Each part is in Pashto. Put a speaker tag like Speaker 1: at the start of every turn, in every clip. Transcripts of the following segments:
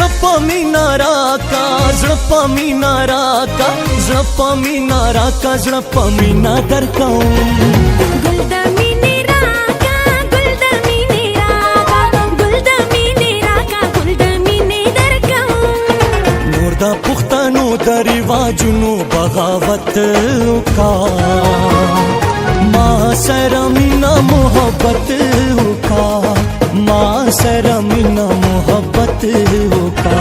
Speaker 1: زړه په مینا راکا زړه په مینا راکا زړه په مینا راکا زړه په مینا درکوم
Speaker 2: ګل د مینې راکا ګل د مینې راکا ګل د مینې راکا ګل د مینې درکوم
Speaker 1: نور د پښتنو د رواجونو بغاوت وکا ما سره مینا محبت وکا ما سره مینا محبت وکا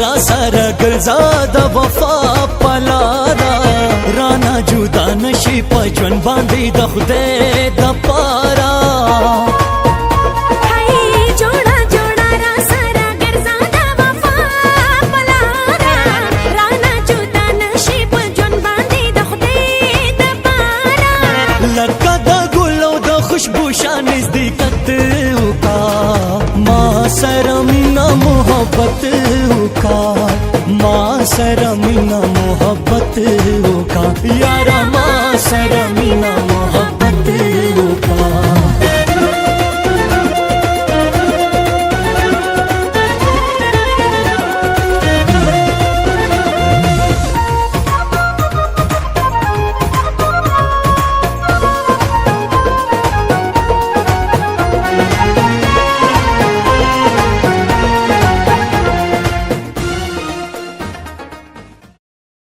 Speaker 1: را سره ګرځا د وفا پلارا رانا جدا نشي په ژوند باندې د خدای د پارا
Speaker 2: جوړا جوړا را سره ګرځا د وفا پلارا رانا جدا نشي په ژوند باندې د خدای د پارا
Speaker 1: لکه د ګلو د خوشبو شان نزدېکت وکا ما سره مینا محبت وکا ما سره مینا محبت وکا یارا ما سره مینا محبت